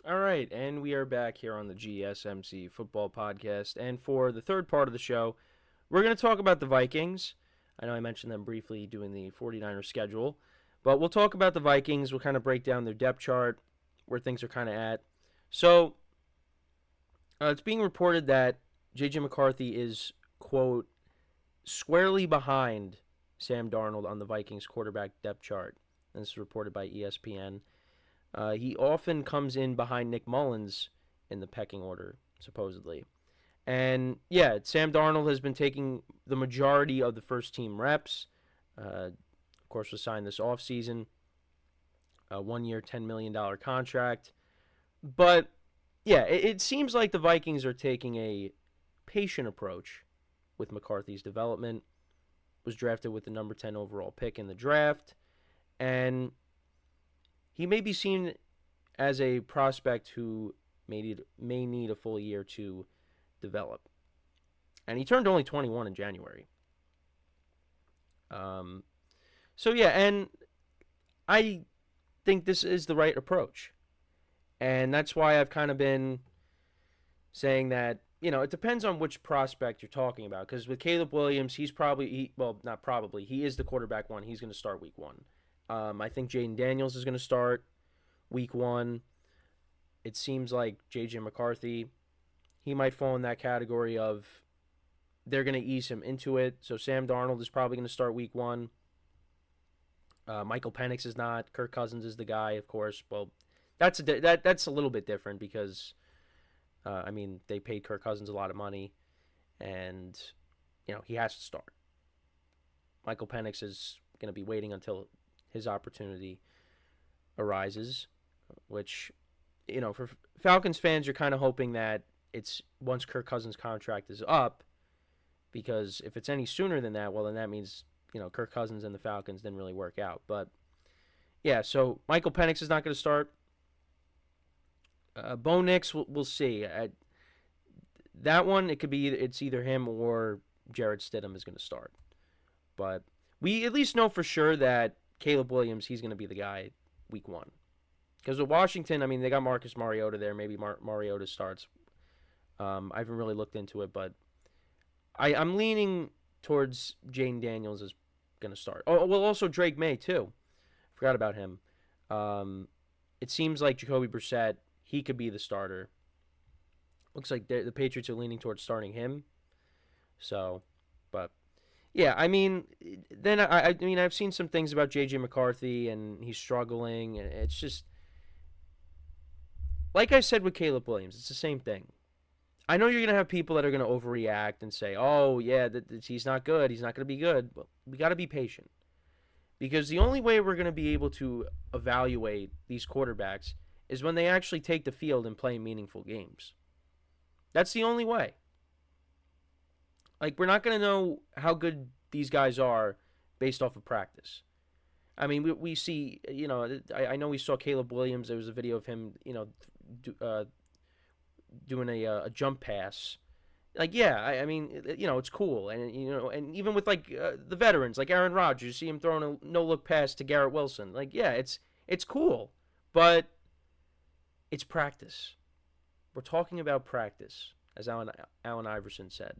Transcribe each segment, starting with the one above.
All right, and we are back here on the GSMC Football Podcast. And for the third part of the show, we're going to talk about the Vikings. I know I mentioned them briefly doing the 49ers schedule, but we'll talk about the Vikings. We'll kind of break down their depth chart, where things are kind of at. So, it's being reported that J.J.McCarthy is, quote, squarely behind Sam Darnold on the Vikings quarterback depth chart. And this is reported by ESPN. He often comes in behind Nick Mullins in the pecking order, supposedly. And, yeah, Sam Darnold has been taking the majority of the first-team reps. Of course, was signed this offseason. A one-year, $10 million contract. But, yeah, it seems like the Vikings are taking a patient approach with McCarthy's development. Was drafted with the number 10 overall pick in the draft. And he may be seen as a prospect who may need a full year to develop. And he turned only 21 in January. So, yeah, and I think this is the right approach. And that's why I've kind of been saying that, it depends on which prospect you're talking about. Because with Caleb Williams, he is the quarterback one. He's going to start week one. I think Jaden Daniels is going to start week one. It seems like J.J.McCarthy, he might fall in that category of they're going to ease him into it. So Sam Darnold is probably going to start week one. Michael Penix is not. Kirk Cousins is the guy, of course. Well, that's a little bit different because, they paid Kirk Cousins a lot of money, and, he has to start. Michael Penix is going to be waiting until his opportunity arises, which, for Falcons fans, you're kind of hoping that it's once Kirk Cousins' contract is up, because if it's any sooner than that, well, then that means, Kirk Cousins and the Falcons didn't really work out. But, yeah, so Michael Penix is not going to start. Bo Nix, we'll see. That one, it's either him or Jarrett Stidham is going to start. But we at least know for sure that Caleb Williams, he's going to be the guy week one. Because with Washington, they got Marcus Mariota there. Maybe Mariota starts. I haven't really looked into it, but I'm leaning towards Jaden Daniels is going to start. Oh, well, also Drake May, too. Forgot about him. It seems like Jacoby Brissett, he could be the starter. Looks like the Patriots are leaning towards starting him. So, but yeah, then I've seen some things about J.J. McCarthy, and he's struggling, and it's just, like I said with Caleb Williams, it's the same thing. I know you're going to have people that are going to overreact and say, oh, yeah, he's not good, he's not going to be good, but we got to be patient. Because the only way we're going to be able to evaluate these quarterbacks is when they actually take the field and play meaningful games. That's the only way. We're not going to know how good these guys are based off of practice. We see, I know we saw Caleb Williams. There was a video of him, doing a jump pass. It's cool. And, and even with, the veterans, like Aaron Rodgers, you see him throwing a no-look pass to Garrett Wilson. It's cool. But it's practice. We're talking about practice, as Allen Iverson said.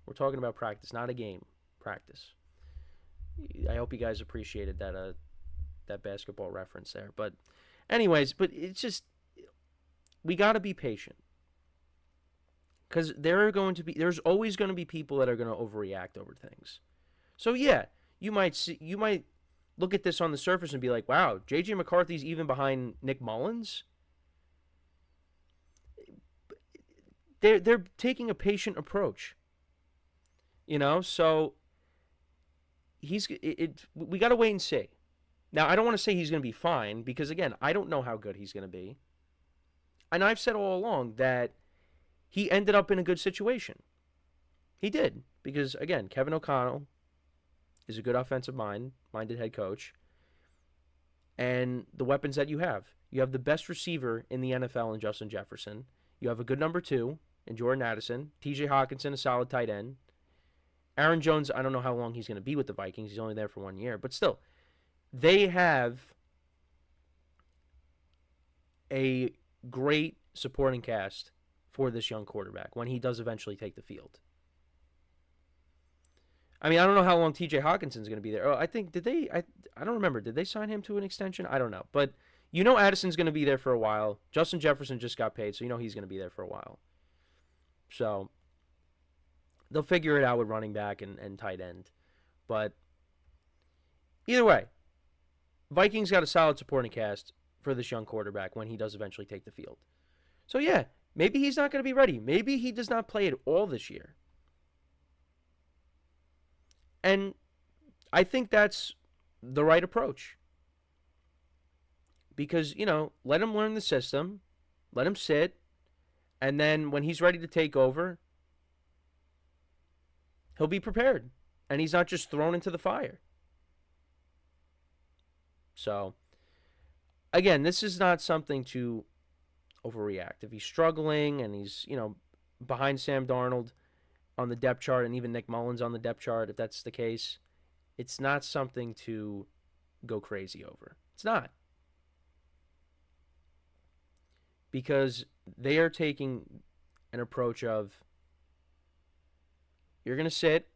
We're talking about practice, not a game. Practice. I hope you guys appreciated that basketball reference there. But anyways, it's just, we got to be patient. Because there's always going to be people that are going to overreact over things. So yeah, you might look at this on the surface and be like, wow, J.J. McCarthy's even behind Nick Mullins? They're taking a patient approach. So we got to wait and see. Now, I don't want to say he's going to be fine because, again, I don't know how good he's going to be. And I've said all along that he ended up in a good situation. He did because, again, Kevin O'Connell is a good offensive-minded head coach. And the weapons that you have the best receiver in the NFL in Justin Jefferson. You have a good number 2 in Jordan Addison. T.J. Hockenson, a solid tight end. Aaron Jones, I don't know how long he's going to be with the Vikings. He's only there for 1 year. But still, they have a great supporting cast for this young quarterback when he does eventually take the field. I mean, I don't know how long T.J. Hockenson's going to be there. Oh, I think, I don't remember. Did they sign him to an extension? I don't know. But Addison's going to be there for a while. Justin Jefferson just got paid, so he's going to be there for a while. So they'll figure it out with running back and tight end. But either way, Vikings got a solid supporting cast for this young quarterback when he does eventually take the field. So yeah, maybe he's not going to be ready. Maybe he does not play at all this year. And I think that's the right approach. Because, let him learn the system, let him sit, and then when he's ready to take over, he'll be prepared. And he's not just thrown into the fire. So, again, this is not something to overreact. If he's struggling and he's, behind Sam Darnold on the depth chart and even Nick Mullins on the depth chart, if that's the case, it's not something to go crazy over. It's not. Because they are taking an approach of, you're going to sit,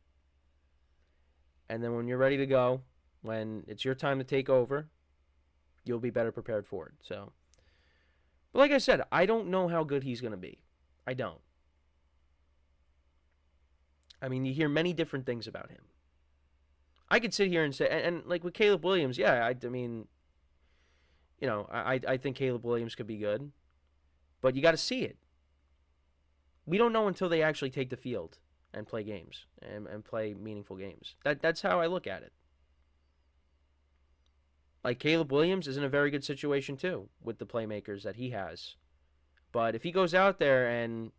and then when you're ready to go, when it's your time to take over, you'll be better prepared for it. So, but like I said, I don't know how good he's going to be. I don't. I mean, you hear many different things about him. I could sit here and say, and like with Caleb Williams, yeah, I mean, I think Caleb Williams could be good, but you got to see it. We don't know until they actually take the field and play games and play meaningful games. That's how I look at it. Like Caleb Williams is in a very good situation too with the playmakers that he has. But if he goes out there and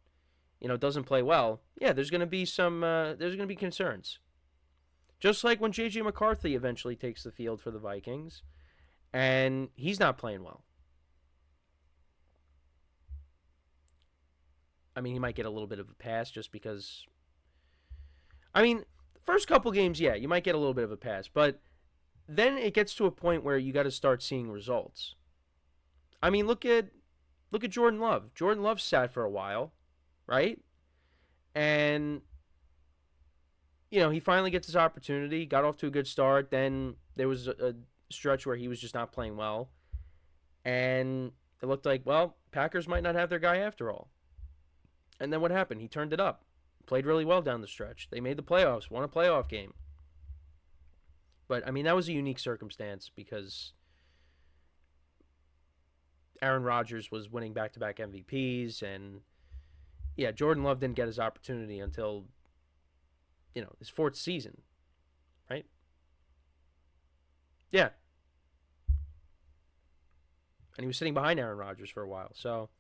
doesn't play well, yeah, there's going to be concerns. Just like when J.J.McCarthy eventually takes the field for the Vikings and he's not playing well. I mean, he might get a little bit of a pass just because, the first couple games, yeah, you might get a little bit of a pass, but then it gets to a point where you got to start seeing results. I mean, look at Jordan Love. Jordan Love sat for a while, right? And he finally gets his opportunity, got off to a good start. Then there was a stretch where he was just not playing well, and it looked like, well, Packers might not have their guy after all. And then what happened? He turned it up, played really well down the stretch. They made the playoffs, won a playoff game. But, that was a unique circumstance because Aaron Rodgers was winning back-to-back MVPs, and, yeah, Jordan Love didn't get his opportunity until, his fourth season, right? Yeah. And he was sitting behind Aaron Rodgers for a while. So,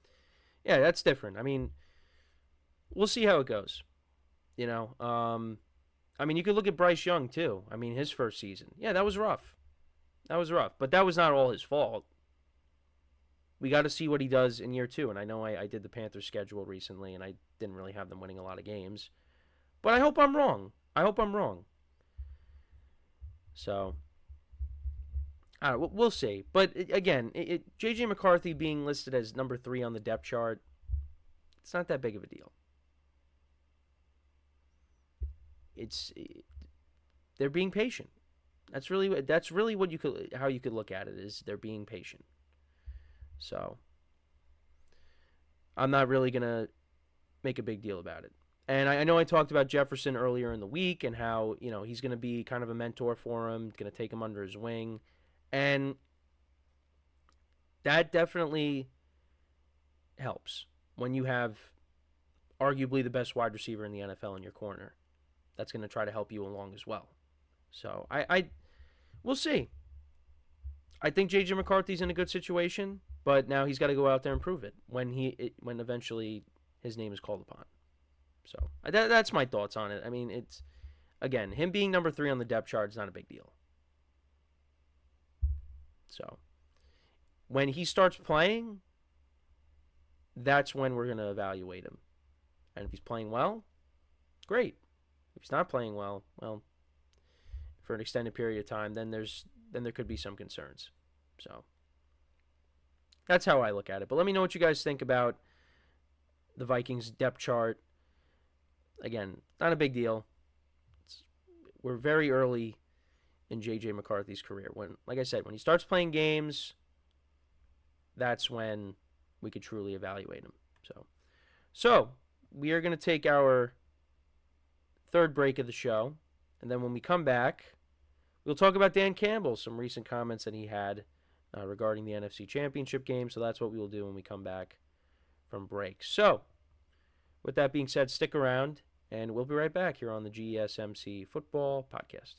yeah, that's different. We'll see how it goes. You could look at Bryce Young, too. His first season. Yeah, that was rough. But that was not all his fault. We got to see what he does in year two. And I know I did the Panthers schedule recently, and I didn't really have them winning a lot of games. But I hope I'm wrong. So, we'll see. But, again, J.J. McCarthy being listed as number 3 on the depth chart, it's not that big of a deal. They're being patient. That's really how you could look at it, is they're being patient. So I'm not really gonna make a big deal about it. And I know I talked about Jefferson earlier in the week and how he's gonna be kind of a mentor for him, gonna take him under his wing, and that definitely helps when you have arguably the best wide receiver in the NFL in your corner. That's going to try to help you along as well. So, we'll see. I think J.J. McCarthy's in a good situation, but now he's got to go out there and prove it when eventually his name is called upon. So, that's my thoughts on it. It's, again, him being number 3 on the depth chart is not a big deal. So, when he starts playing, that's when we're going to evaluate him. And if he's playing well, great. If he's not playing well, for an extended period of time, then there could be some concerns. So, That's how I look at it. But let me know what you guys think about the Vikings depth chart. Again, not a big deal. We're very early in J.J.McCarthy's career. When, like I said, when he starts playing games, that's when we could truly evaluate him. So we are going to take our third break of the show, and then when we come back, we'll talk about Dan Campbell, some recent comments that he had regarding the NFC Championship game. So that's what we will do when we come back from break. So with that being said, stick around, and we'll be right back here on the GSMC Football Podcast.